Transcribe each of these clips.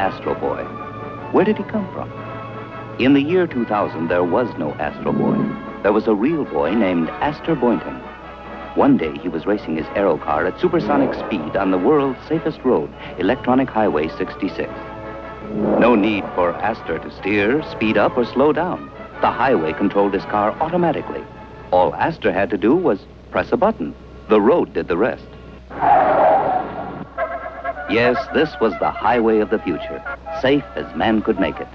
Astro Boy. Where did he come from? In the year 2000, there was no Astro Boy. There was a real boy named Astro Boynton. One day, he was racing his aero car at supersonic speed on the world's safest road, Electronic Highway 66. No need for Astor to steer, speed up, or slow down. The highway controlled his car automatically. All Astor had to do was press a button. The road did the rest. Yes, this was the highway of the future, safe as man could make it.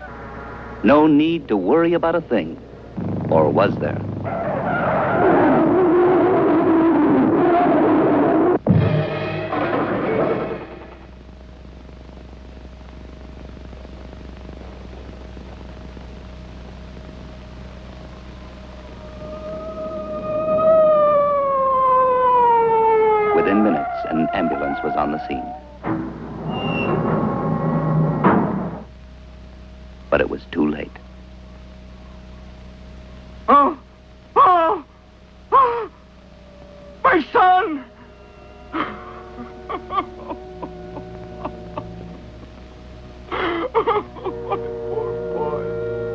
No need to worry about a thing. Or was there? Within minutes, an ambulance was on the scene. But it was too late. Oh! Oh! Oh! My son!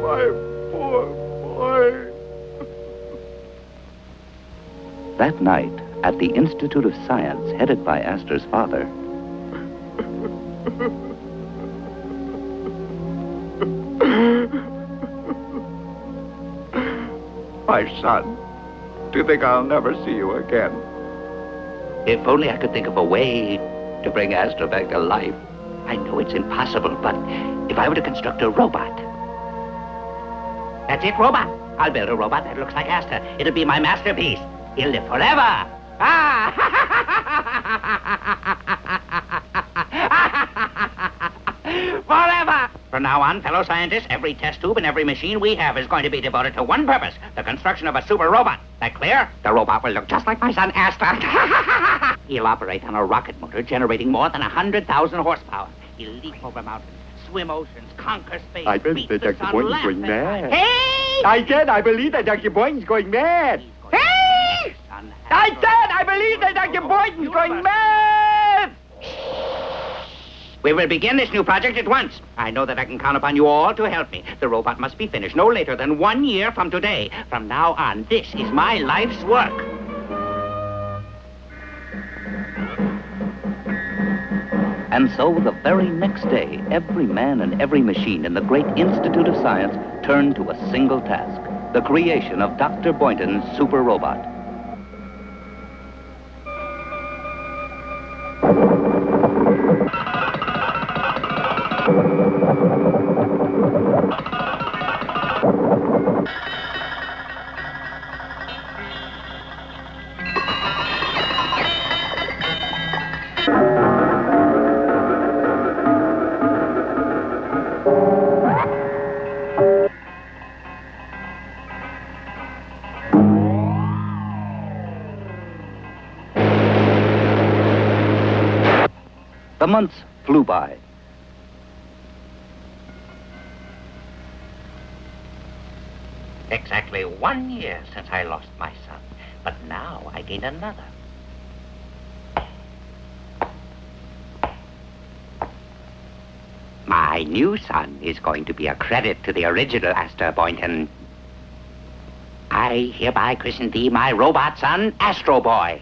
My poor boy. That night, at the Institute of Science, headed by Astor's father, My son, do you think I'll never see you again? If only I could think of a way to bring Astro back to life. I know it's impossible, but if I were to construct a robot. That's it, robot. I'll build a robot that looks like Astro. It'll be my masterpiece. He'll live forever. Forever! From now on, fellow scientists, every test tube and every machine we have is going to be devoted to one purpose, the construction of a super robot. That clear? The robot will look just like my son, Astro. He'll operate on a rocket motor generating more than 100,000 horsepower. He'll leap over mountains, swim oceans, conquer space. I believe that Dr. Boynton's going mad. Hey! I said I believe that Dr. Boynton's going mad. Hey! I said I believe that Dr. Boynton's going mad! We will begin this new project at once. I know that I can count upon you all to help me. The robot must be finished no later than 1 year from today. From now on, this is my life's work. and so the very next day, every man and every machine in the great Institute of Science turned to a single task, the creation of Dr. Boynton's super robot. The months flew by. Exactly 1 year since I lost my son, but now I gained another. My new son is going to be a credit to the original Astro Boynton. I hereby christen thee my robot son, Astro Boy.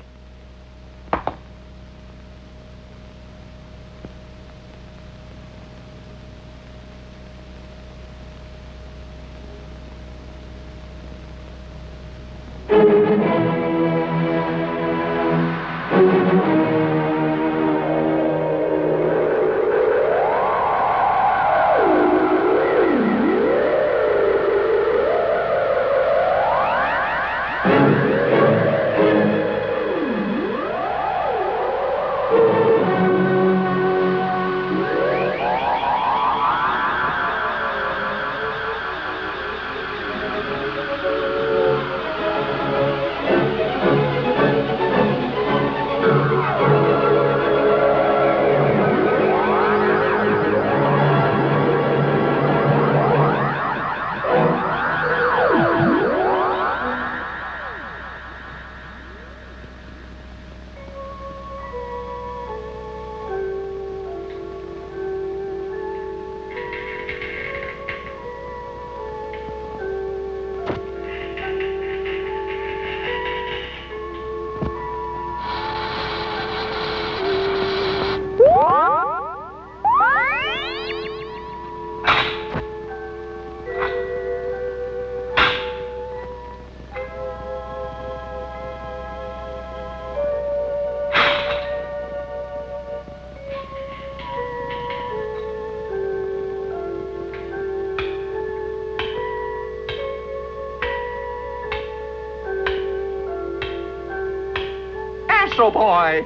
Astro Boy.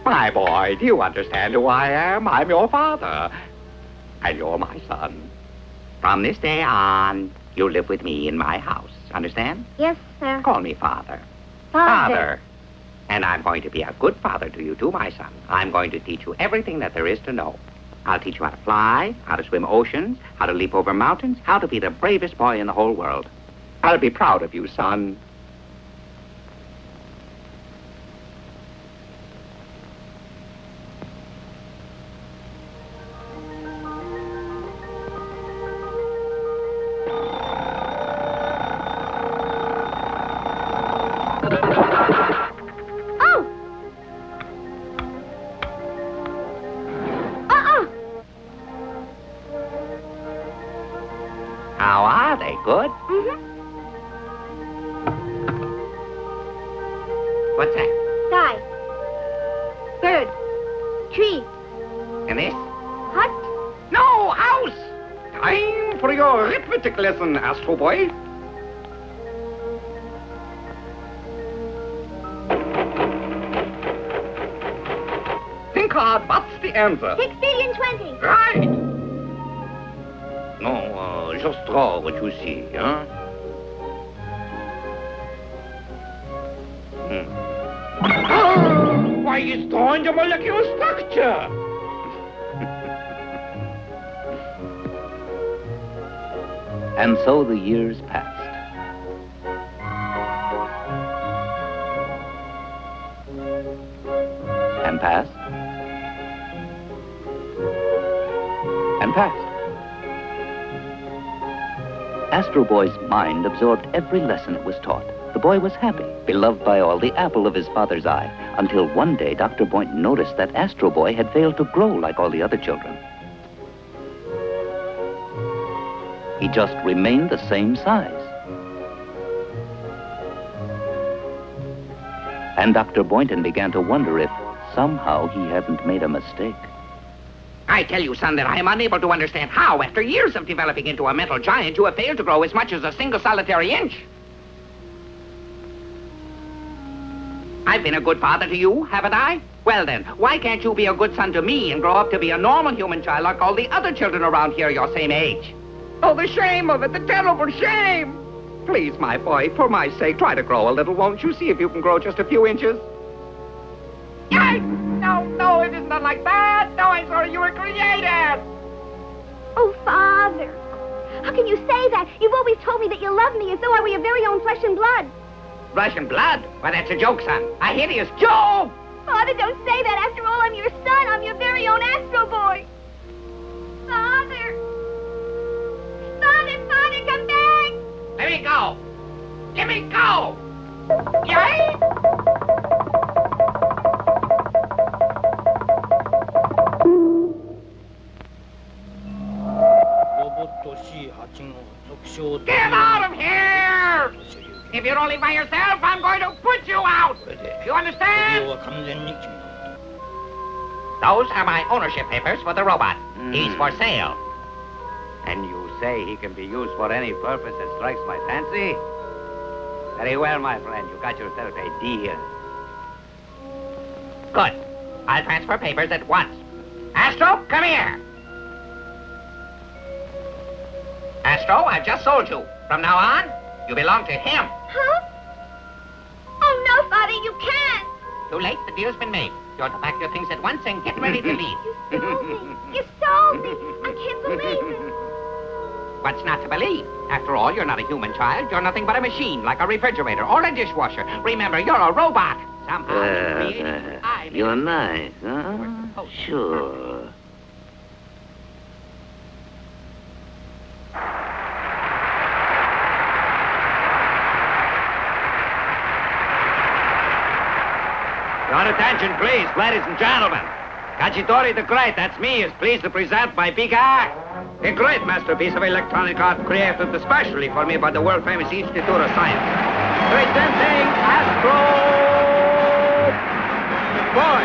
My boy, do you understand who I am? I'm your father. And you're my son. From this day on, you live with me in my house. Understand? Yes, sir. Call me Father. Father. And I'm going to be a good father to you, too, my son. I'm going to teach you everything that there is to know. I'll teach you how to fly, how to swim oceans, how to leap over mountains, how to be the bravest boy in the whole world. I'll be proud of you, son. Oh! How are they? Good? Mm-hmm. What's that? Sky. Bird. Tree. And this? Hut. No, house! Time for your arithmetic lesson, Astro Boy. Think hard, what's the answer? 6 billion 20. Right! No, just draw what you see, huh? Why, he's drawing the molecular structure. And so the years passed. And passed. And passed. Astro Boy's mind absorbed every lesson it was taught. The boy was happy, beloved by all, the apple of his father's eye, until one day Dr. Boynton noticed that Astro Boy had failed to grow like all the other children. He just remained the same size. And Dr. Boynton began to wonder if somehow he hadn't made a mistake. I tell you, son, that I am unable to understand how, after years of developing into a mental giant, you have failed to grow as much as a single solitary inch. I've been a good father to you, haven't I? Well then, why can't you be a good son to me and grow up to be a normal human child like all the other children around here your same age? Oh, the shame of it, the terrible shame! Please, my boy, for my sake, try to grow a little, won't you? See if you can grow just a few inches. Yikes! No, it is not like that! No, I'm sorry, you were created! Oh, Father. How can you say that? You've always told me that you love me as though I were your very own flesh and blood. Flesh and blood? Why, that's a joke, son. A hideous joke! Father, don't say that. After all, I'm your son. I'm your very own Astro Boy. Father. Father, come back. Let me go! Let me go! Yay! Get out of here! If you don't leave by yourself, I'm going to put you out! You understand? Those are my ownership papers for the robot. He's for sale. And you say he can be used for any purpose that strikes my fancy? Very well, my friend. You got yourself a deal. Good. I'll transfer papers at once. Astro, come here. Astro, I've just sold you. From now on, you belong to him. Huh? Oh, no, Father, you can't. Too late. The deal's been made. You're to pack your things at once and get ready to leave. You stole me. You stole me. I can't believe it. What's not to believe? After all, you're not a human child. You're nothing but a machine, like a refrigerator or a dishwasher. Remember, you're a robot. Somehow you created... You're nice, huh? Sure. Your attention, please, ladies and gentlemen. Cacciatore the Great, that's me, is pleased to present my big act. A great masterpiece of electronic art created especially for me by the world-famous Institute of Science. Presenting Astro Boy.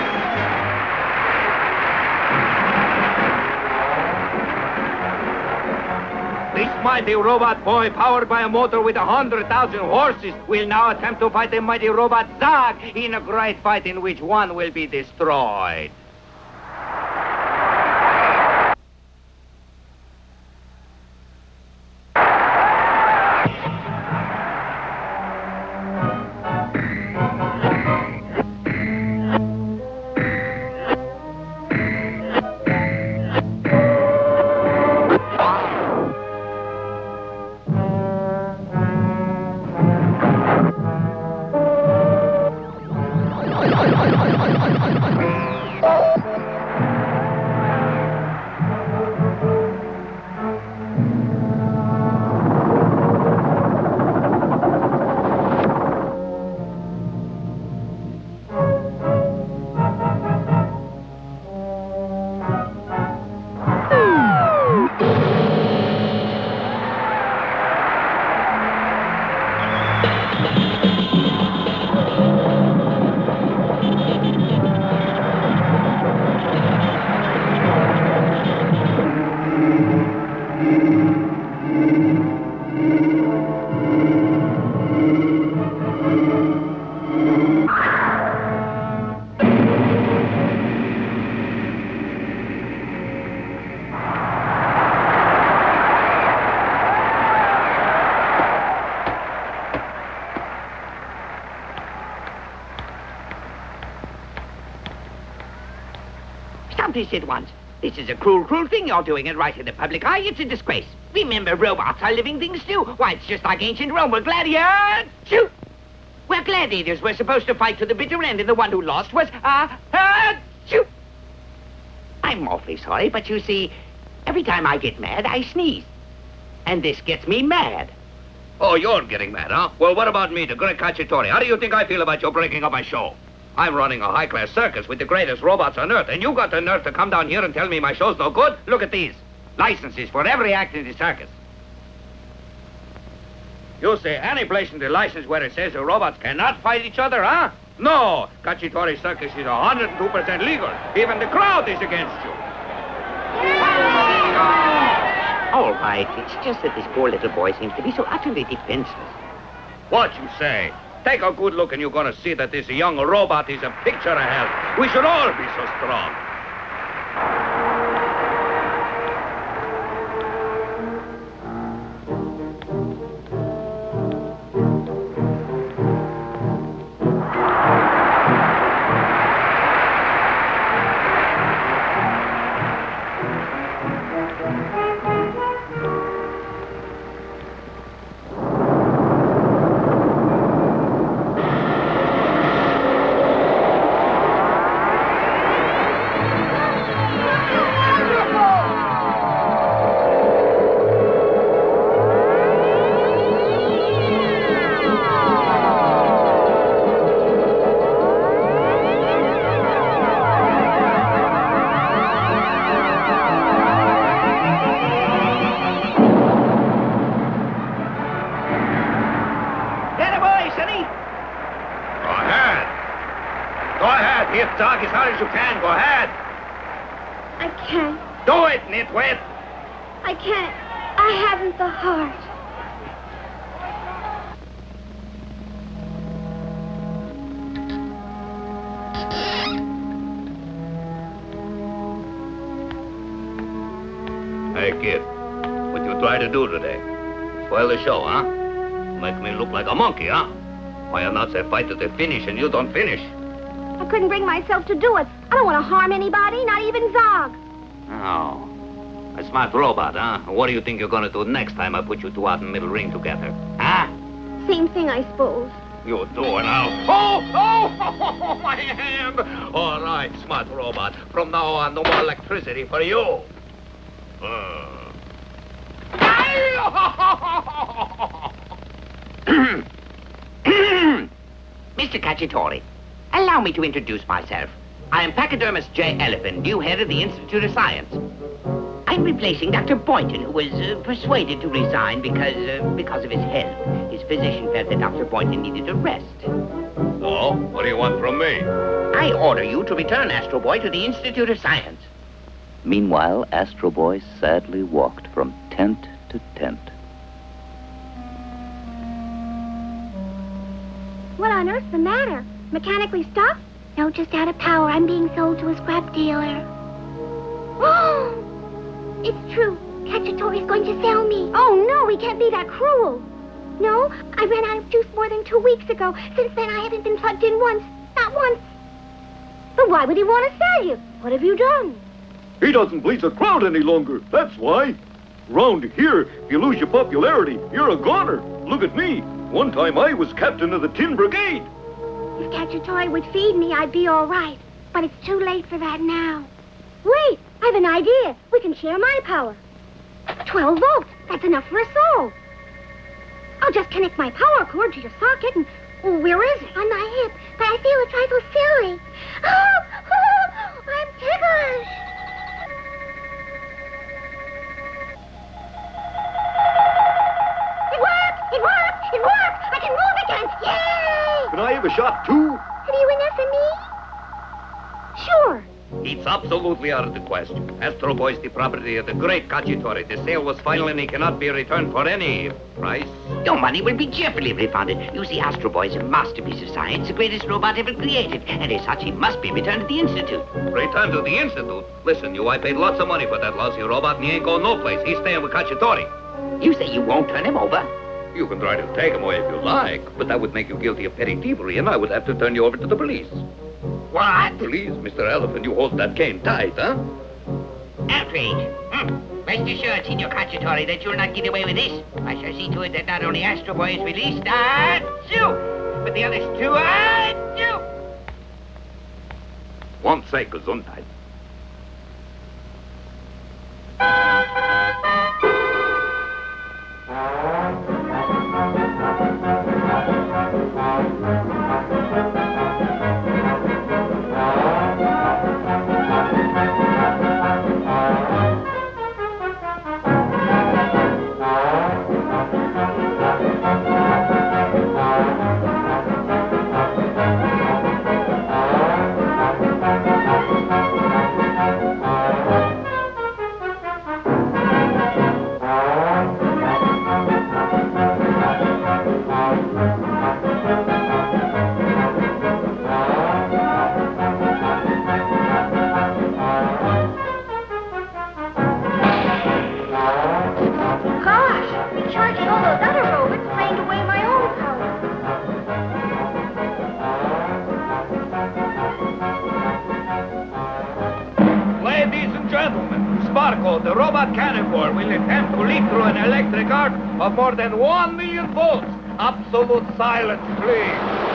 This mighty robot boy, powered by a motor with 100,000 horses, will now attempt to fight the mighty robot Zog in a great fight in which one will be destroyed. Stop this at once. This is a cruel, cruel thing you're doing, and right in the public eye, it's a disgrace. Remember, robots are living things too. Why, it's just like ancient Rome. We're gladiators. Shoot! We're gladiators. We're supposed to fight to the bitter end, and the one who lost was, shoot! I'm awfully sorry, but you see, every time I get mad, I sneeze. And this gets me mad. Oh, you're getting mad, huh? Well, what about me, the great Cacciatore? How do you think I feel about you breaking up my show? I'm running a high-class circus with the greatest robots on Earth, and you got the nerve to come down here and tell me my show's no good? Look at these. Licenses for every act in the circus. You say any place in the license where it says the robots cannot fight each other, huh? No! Cacciatore Circus is 102% legal. Even the crowd is against you. All right, it's just that this poor little boy seems to be so utterly defenseless. What you say? Take a good look and you're going to see that this young robot is a picture of health. We should all be so strong. Hit Doc as hard as you can. Go ahead. I can't. Do it, nitwit. I can't. I haven't the heart. Hey, kid. What you try to do today? Spoil the show, huh? Make me look like a monkey, huh? Why not say fight to the finish and you don't finish? I couldn't bring myself to do it. I don't want to harm anybody, not even Zog. Oh. A smart robot, huh? What do you think you're going to do next time I put you two out in the middle ring together? Huh? Same thing, I suppose. You do it now. Oh, my hand. All right, smart robot. From now on, no more electricity for you. Mr. Cacciatore, allow me to introduce myself. I am Pachydermis J. Elephant, new head of the Institute of Science. I'm replacing Dr. Boynton, who was persuaded to resign because of his health. His physician felt that Dr. Boynton needed a rest. Oh, what do you want from me? I order you to return Astro Boy to the Institute of Science. Meanwhile, Astro Boy sadly walked from tent to tent. on earth's the matter? Mechanically stuck? No, just out of power. I'm being sold to a scrap dealer. Oh! It's true. Cacciatore's going to sell me. Oh, no, he can't be that cruel. No, I ran out of juice more than 2 weeks ago. Since then, I haven't been plugged in once. Not once. But why would he want to sell you? What have you done? He doesn't please the crowd any longer. That's why. Round here, if you lose your popularity, you're a goner. Look at me. One time I was captain of the Tin Brigade. If Cacciatore would feed me, I'd be all right. But it's too late for that now. Wait, I have an idea. We can share my power. 12 volts. That's enough for us all. I'll just connect my power cord to your socket and... Oh, where is it? On my hip, but I feel a trifle silly. Oh, I'm ticklish. It worked! It worked! It worked! I can move again! Yay! Can I have a shot, too? Have you enough for me? Sure. It's absolutely out of the question. Astro Boy is the property of the great Cacciatore. The sale was final and he cannot be returned for any price. Your money will be cheerfully refunded. You see, Astro Boy is a masterpiece of science, the greatest robot ever created. And as such, he must be returned to the Institute. Return to the Institute? Listen, you, I paid lots of money for that lousy robot and he ain't going no place. He's staying with Cacciatore. You say you won't turn him over? You can try to take him away if you like, but that would make you guilty of petty thievery and I would have to turn you over to the police. What? Please, Mr. Elephant, you hold that cane tight, huh? Outrage. Rest assured, Signor Cacciatore, that you'll not get away with this. I shall see to it that not only Astro Boy is released, but the others too, Won't say Gesundheit. The robot cannonball will attempt to leap through an electric arc of more than 1 million volts. Absolute silence, please.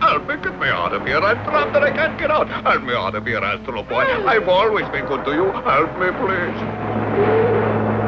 Help me, get me out of here. I'm trapped and I can't get out. Help me out of here, Astro Boy. I've always been good to you. Help me, please.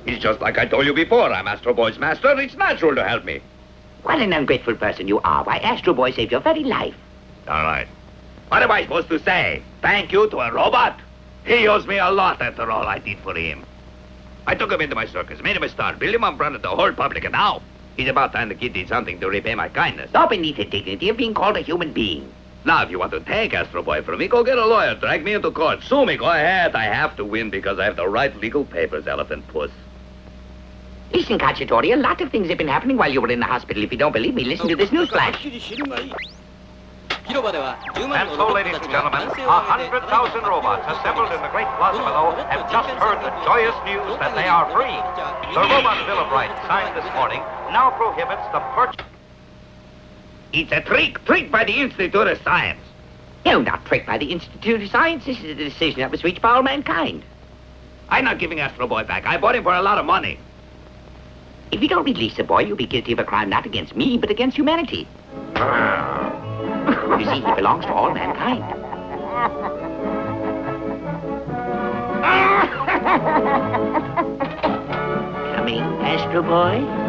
It's just like I told you before. I'm Astro Boy's master. It's natural to help me. What an ungrateful person you are. Why, Astro Boy saved your very life. All right. What am I supposed to say? Thank you to a robot? He owes me a lot after all I did for him. I took him into my circus, made him a star, built him up in front of the whole public, and now he's about time the kid did something to repay my kindness. Not beneath the dignity of being called a human being. Now, if you want to take Astro Boy from me, go get a lawyer, drag me into court, sue me, go ahead. I have to win because I have the right legal papers, Elephant Puss. Listen, Cacciatore, a lot of things have been happening while you were in the hospital. If you don't believe me, listen to this news flash. And so, ladies and gentlemen, 100,000 robots assembled in the great plaza below have just heard the joyous news that they are free. The Robot Bill of Rights, signed this morning, now prohibits the purchase... It's a trick by the Institute of Science. No, not tricked by the Institute of Science. This is a decision that was reached by all mankind. I'm not giving Astro Boy back. I bought him for a lot of money. If you don't release the boy, you'll be guilty of a crime not against me, but against humanity. You see, he belongs to all mankind. Coming, Astro Boy?